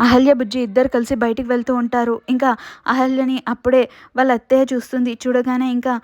అహల్య, బుజ్జి ఇద్దరు కలిసి బయటికి వెళ్తూ ఉంటారు. ఇంకా అహల్యని అప్పుడే వాళ్ళ అత్తయ్య చూస్తుంది. చూడగానే ఇంకా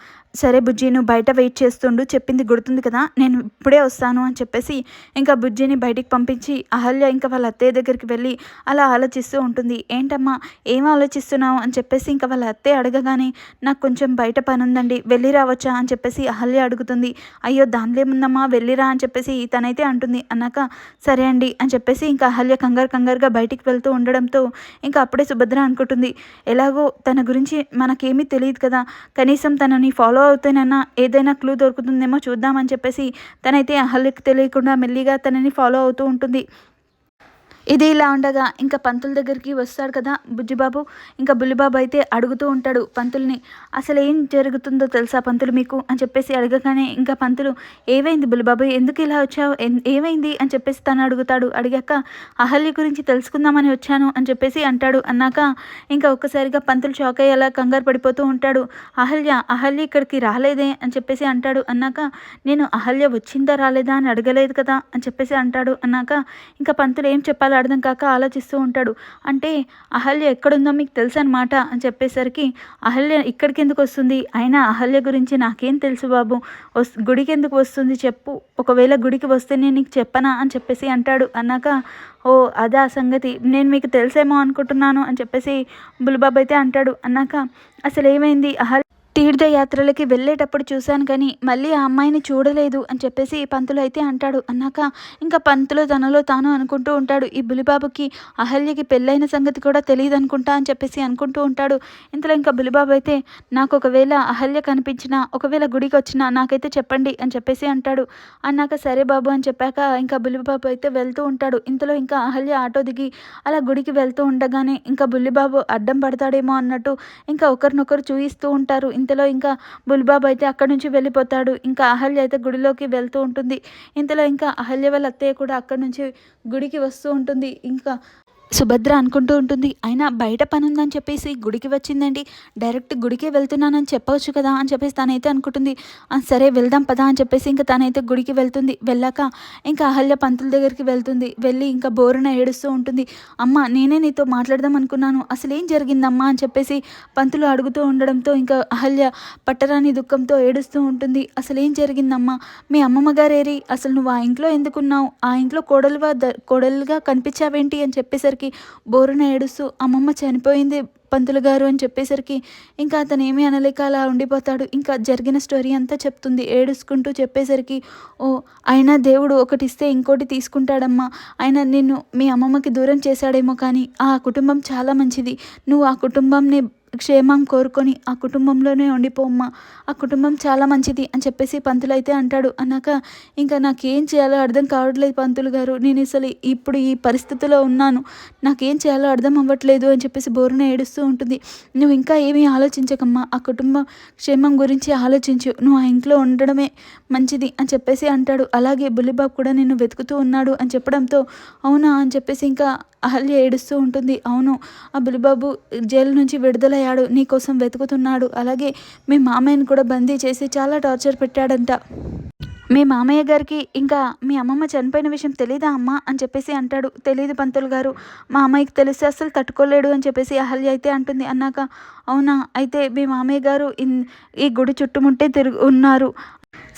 సరే బుజ్జి, నువ్వు బయట వెయిట్ చేస్తుండు, చెప్పింది గుర్తుంది కదా, నేను ఇప్పుడే వస్తాను అని చెప్పేసి ఇంకా బుజ్జిని బయటికి పంపించి అహల్య ఇంకా వాళ్ళ అత్తయ్య దగ్గరికి వెళ్ళి అలా ఆలోచిస్తూ ఉంటుంది. ఏంటమ్మా, ఏం ఆలోచిస్తున్నావు అని చెప్పేసి ఇంకా వాళ్ళ అత్తయ్య అడగగానే, నాకు కొంచెం బయట పని ఉందండి, వెళ్ళి రావచ్చా అని చెప్పేసి అహల్య అడుగుతుంది. అయ్యో దానిలో ఏముందమ్మా, వెళ్ళిరా అని చెప్పేసి తనైతే అంటుంది. అన్నాక సరే అండి అని చెప్పేసి ఇంకా అహల్య కంగారుగా బయటికి వెళ్తూ ఉండడంతో ఇంకా అప్పుడే సుభద్ర అనుకుంటుంది, ఎలాగో తన గురించి మనకేమీ తెలియదు కదా, కనీసం తనని ఫాలో అవుతేనన్నా ఏదైనా క్లూ దొరుకుతుందేమో చూద్దామని చెప్పేసి తనైతే అహల్యకి తెలియకుండా మెల్లిగా తనని ఫాలో అవుతూ ఉంటుంది. ఇది ఇలా ఉండగా ఇంకా పంతుల దగ్గరికి వస్తాడు కదా బుజ్జిబాబు. ఇంకా బుల్లిబాబు అయితే అడుగుతూ ఉంటాడు పంతుల్ని, అసలు ఏం జరుగుతుందో తెలుసా పంతులు మీకు అని చెప్పేసి అడగగానే ఇంకా పంతులు, ఏమైంది బుల్లిబాబు, ఎందుకు ఇలా వచ్చావు, ఏమైంది అని చెప్పేసి తను అడుగుతాడు. అడిగాక అహల్య గురించి తెలుసుకుందామని వచ్చాను అని చెప్పేసి అంటాడు. అన్నాక ఇంకా ఒక్కసారిగా పంతులు షాక్ అయ్యేలా కంగారు పడిపోతూ ఉంటాడు. అహల్య ఇక్కడికి రాలేదే అని చెప్పేసి అంటాడు. అన్నాక నేను అహల్య వచ్చిందా రాలేదా అని అడగలేదు కదా అని చెప్పేసి అంటాడు. అన్నాక ఇంకా పంతులు ఏం చెప్పాలో అర్థం కాక ఆలోచిస్తూ ఉంటాడు. అంటే అహల్య ఎక్కడుందో మీకు తెలుసు అనమాట అని చెప్పేసరికి, అహల్య ఇక్కడికి ఎందుకు వస్తుంది, అయినా అహల్య గురించి నాకేం తెలుసు బాబు, గుడికి ఎందుకు వస్తుంది చెప్పు, ఒకవేళ గుడికి వస్తే నేను నీకు చెప్పనా అని చెప్పేసి అంటాడు. అన్నాక ఓ అదే ఆ సంగతి, నేను మీకు తెలిసేమో అనుకుంటున్నాను అని చెప్పేసి బుల్లిబాబు అయితే అంటాడు. అన్నాక అసలు ఏమైంది, తీర్థయాత్రలకి వెళ్ళేటప్పుడు చూశాను కానీ మళ్ళీ ఆ అమ్మాయిని చూడలేదు అని చెప్పేసి పంతులు అయితే అంటాడు. అన్నాక ఇంకా పంతులు తనలో తాను అనుకుంటూ ఉంటాడు, ఈ బులిబాబుకి అహల్యకి పెళ్ళైన సంగతి కూడా తెలియదు అనుకుంటా అని చెప్పేసి అనుకుంటూ ఉంటాడు. ఇంతలో ఇంకా బులిబాబు అయితే, నాకు ఒకవేళ అహల్య కనిపించినా, ఒకవేళ గుడికి వచ్చినా నాకైతే చెప్పండి అని చెప్పేసి అంటాడు. అన్నాక సరే బాబు అని చెప్పాక ఇంకా బుల్లిబాబు అయితే వెళ్తూ ఉంటాడు. ఇంతలో ఇంకా అహల్య ఆటో దిగి అలా గుడికి వెళ్తూ ఉండగానే ఇంకా బుల్లిబాబు అడ్డం పడతాడేమో అన్నట్టు ఇంకా ఒకరినొకరు చూయిస్తూ ఉంటారు. ఇంతలో ఇంకా బుల్లిబాబు అయితే అక్కడి నుంచి వెళ్ళిపోతాడు. ఇంకా అహల్య అయితే గుడిలోకి వెళ్తూ ఉంటుంది. ఇంతలో ఇంకా అహల్య వాళ్ళ అత్తయ్య కూడా అక్కడి నుంచి గుడికి వస్తూ ఉంటుంది. ఇంకా సుభద్ర అనుకుంటూ ఉంటుంది, అయినా బయట పని ఉందని చెప్పేసి గుడికి వచ్చిందండి, డైరెక్ట్ గుడికే వెళ్తున్నానని చెప్పవచ్చు కదా అని చెప్పేసి తనైతే అనుకుంటుంది. సరే వెళ్దాం పదా అని చెప్పేసి ఇంకా తనైతే గుడికి వెళ్తుంది. వెళ్ళాక ఇంకా అహల్య పంతుల దగ్గరికి వెళ్తుంది. వెళ్ళి ఇంకా బోరున ఏడుస్తూ ఉంటుంది. అమ్మ, నేనే నీతో మాట్లాడదాం అనుకున్నాను, అసలు ఏం జరిగిందమ్మా అని చెప్పేసి పంతులు అడుగుతూ ఉండడంతో ఇంకా అహల్య పట్టరాని దుఃఖంతో ఏడుస్తూ ఉంటుంది. అసలు ఏం జరిగిందమ్మా, మీ అమ్మమ్మ గారేరి, అసలు నువ్వు ఆ ఇంట్లో ఎందుకున్నావు, ఆ ఇంట్లో కోడలుగా కనిపించావేంటి అని చెప్పేసరికి బోరున ఏడుస్తూ అమ్మమ్మ చనిపోయింది పంతులు గారు అని చెప్పేసరికి ఇంకా అతను ఏమీ అనలేక అలా ఉండిపోతాడు. ఇంకా జరిగిన స్టోరీ అంతా చెప్తుంది ఏడుచుకుంటూ చెప్పేసరికి, ఓ అయినా దేవుడు ఒకటి ఇస్తే ఇంకోటి తీసుకుంటాడమ్మా, అయినా నిన్ను మీ అమ్మమ్మకి దూరం చేశాడేమో కానీ ఆ కుటుంబం చాలా మంచిది, నువ్వు ఆ కుటుంబంని క్షేమం కోరుకొని ఆ కుటుంబంలోనే ఉండిపోమ్మా, ఆ కుటుంబం చాలా మంచిది అని చెప్పేసి పంతులు అయితే అంటాడు. అన్నాక ఇంకా నాకేం చేయాలో అర్థం కావట్లేదు పంతులు గారు, నేను అసలు ఇప్పుడు ఈ పరిస్థితిలో ఉన్నాను, నాకేం చేయాలో అర్థం అవ్వట్లేదు అని చెప్పేసి బోరున ఏడుస్తూ ఉంటుంది. నువ్వు ఇంకా ఏమీ ఆలోచించకమ్మా, ఆ కుటుంబ క్షేమం గురించి ఆలోచించు, నువ్వు ఆ ఇంట్లో ఉండడమే మంచిది అని చెప్పేసి అంటాడు. అలాగే బుల్లిబాబు కూడా నిన్ను వెతుకుతూ ఉన్నాడు అని చెప్పడంతో, అవునా అని చెప్పేసి ఇంకా అహల్య ఏడుస్తూ ఉంటుంది. అవును, ఆ బుల్లిబాబు జైలు నుంచి విడుదలయ్యాడు, నీకోసం వెతుకుతున్నాడు, అలాగే మీ మామయ్యని కూడా బందీ చేసి చాలా టార్చర్ పెట్టాడంట, మీ మామయ్య గారికి ఇంకా మీ అమ్మమ్మ చనిపోయిన విషయం తెలీదా అమ్మా అని చెప్పేసి అంటాడు. తెలీదు పంతులు గారు, మా అమ్మాయికి తెలిస్తే అసలు తట్టుకోలేడు అని చెప్పేసి అహల్య అయితే అంటుంది. అన్నాక అవునా, అయితే మీ మామయ్య గారు ఈ గుడి చుట్టుముట్టే ఉన్నారు,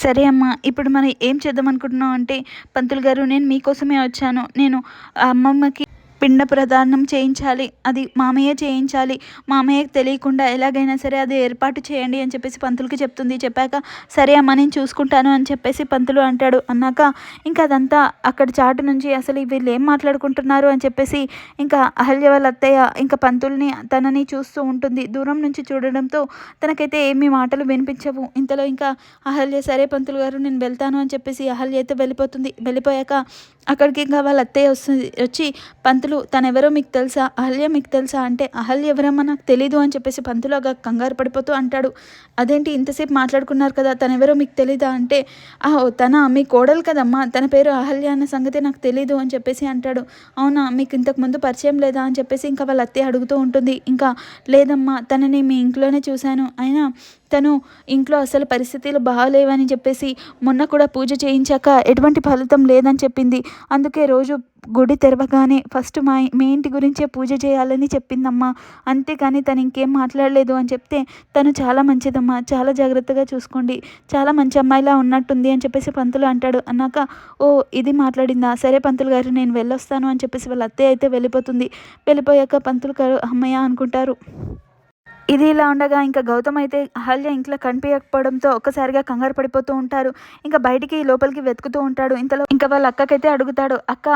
సరే అమ్మా, ఇప్పుడు మనం ఏం చేద్దాం అనుకుంటున్నాం అంటే పంతులు గారు, నేను మీకోసమే వచ్చాను, నేను అమ్మమ్మకి పిండ ప్రదానం చేయించాలి, అది మామయ్య చేయించాలి, మామయ్యకి తెలియకుండా ఎలాగైనా సరే అది ఏర్పాటు చేయండి అని చెప్పేసి పంతులకి చెప్తుంది. చెప్పాక సరే అమ్మ నేను చూసుకుంటాను అని చెప్పేసి పంతులు అంటాడు. అన్నాక ఇంకా అదంతా అక్కడ చాటు నుంచి అసలు వీళ్ళు ఏం మాట్లాడుకుంటున్నారు అని చెప్పేసి ఇంకా అహల్య వాళ్ళ అత్తయ్య ఇంకా పంతుల్ని తనని చూస్తూ ఉంటుంది. దూరం నుంచి చూడడంతో తనకైతే ఏమీ మాటలు వినిపించవు. ఇంతలో ఇంకా అహల్య సరే పంతులు గారు నేను వెళ్తాను అని చెప్పేసి అహల్య అయితే వెళ్ళిపోతుంది. వెళ్ళిపోయాక అక్కడికి ఇంకా వాళ్ళ అత్తయ్య వచ్చి పంతులు తనెవరో మీకు తెలుసా, అహల్య మీకు తెలుసా అంటే, అహల్య ఎవరమ్మా నాకు తెలీదు అని చెప్పేసి పంతులు కంగారు పడిపోతూ అంటాడు. అదేంటి ఇంతసేపు మాట్లాడుకున్నారు కదా, తనెవరో మీకు తెలీదా అంటే, తన మీ కోడలు కదమ్మా, తన పేరు అహల్య అన్న సంగతి నాకు తెలీదు అని చెప్పేసి అంటాడు. అవునా, మీకు ఇంతకుముందు పరిచయం లేదా అని చెప్పేసి ఇంకా వాళ్ళ అత్తయ్య అడుగుతూ ఉంటుంది. ఇంకా లేదమ్మా, తనని మీ ఇంట్లోనే చూశాను, అయినా తను ఇంట్లో అసలు పరిస్థితులు బాగాలేవని చెప్పేసి మొన్న కూడా పూజ చేయించాక ఎటువంటి ఫలితం లేదని చెప్పింది. అందుకే రోజు గుడి తెరవగానే ఫస్ట్ మీ ఇంటి గురించే పూజ చేయాలని చెప్పిందమ్మా. అంతేకాని తను ఇంకేం మాట్లాడలేదు అని చెప్తే, తను చాలా మంచిదమ్మా, చాలా జాగ్రత్తగా చూసుకోండి, చాలా మంచి అమ్మాయిలా ఉన్నట్టుంది అని చెప్పేసి పంతులు అంటాడు. అన్నాక ఓ ఇది మాట్లాడిందా, సరే పంతులు గారు నేను వెళ్ళొస్తాను అని చెప్పేసి వాళ్ళ అత్తయ్య అయితే వెళ్ళిపోతుంది. వెళ్ళిపోయాక పంతులు గారు అమ్మయ్య అనుకుంటారు. ఇది ఇలా ఉండగా ఇంకా గౌతమ్ అయితే అహల్య ఇంట్లో కనిపించకపోవడంతో ఒక్కసారిగా కంగారు పడిపోతూ ఉంటారు. ఇంకా బయటికి లోపలికి వెతుకుతూ ఉంటాడు. ఇంతలో ఇంకా వాళ్ళ అక్కకైతే అడుగుతాడు, అక్క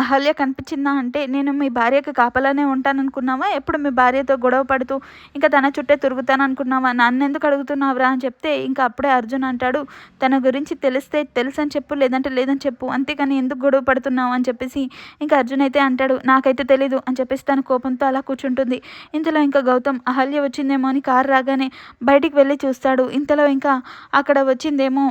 అహల్య కనిపించిందా అంటే, నేను మీ భార్యకి కాపలానే ఉంటాననుకున్నావా, ఎప్పుడు మీ భార్యతో గొడవ పడుతూ ఇంకా తన చుట్టే తిరుగుతాననుకున్నావా, నన్నెందుకు అడుగుతున్నావురా అని చెప్తే ఇంకా అప్పుడే అర్జున్ అంటాడు, తన గురించి తెలిస్తే తెలుసని చెప్పు, లేదంటే లేదని చెప్పు, అంతేకాని ఎందుకు గొడవ పడుతున్నావు అని చెప్పేసి ఇంకా అర్జున్ అయితే అంటాడు, నాకైతే తెలీదు అని చెప్పేసి తన కోపంతో అలా కూర్చుంటుంది. ఇంతలో ఇంకా గౌతమ్ అహల్య వచ్చిందేమో అని కారు రాగానే బయటికి వెళ్ళి చూస్తాడు. ఇంతలో ఇంకా అక్కడ వచ్చిందేమో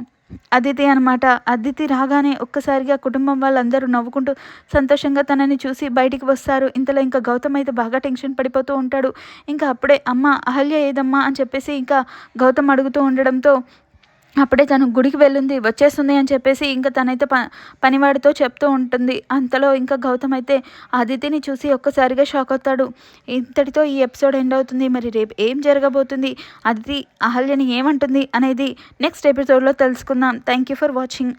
అదితి అనమాట. అదితి రాగానే ఒక్కసారిగా కుటుంబం వాళ్ళందరూ నవ్వుకుంటూ సంతోషంగా తనని చూసి బయటికి వస్తారు. ఇంతలో ఇంకా గౌతమ్ అయితే బాగా టెన్షన్ పడిపోతూ ఉంటాడు. ఇంకా అప్పుడే అమ్మ అహల్య ఏదమ్మా అని చెప్పేసి ఇంకా గౌతమ్ అడుగుతూ ఉండడంతో అప్పుడే తను గుడికి వెళ్ళింది, వచ్చేస్తుంది అని చెప్పేసి ఇంకా తనైతే పనివాడితో చెప్తూ ఉంటుంది. అంతలో ఇంకా గౌతమ్ అయితే అదితిని చూసి ఒక్కసారిగా షాక్ అవుతాడు. ఇంతటితో ఈ ఎపిసోడ్ ఎండ్ అవుతుంది. మరి రేపు ఏం జరగబోతుంది, అదితి అహల్యని ఏమంటుంది అనేది నెక్స్ట్ ఎపిసోడ్లో తెలుసుకుందాం. Thank you for watching.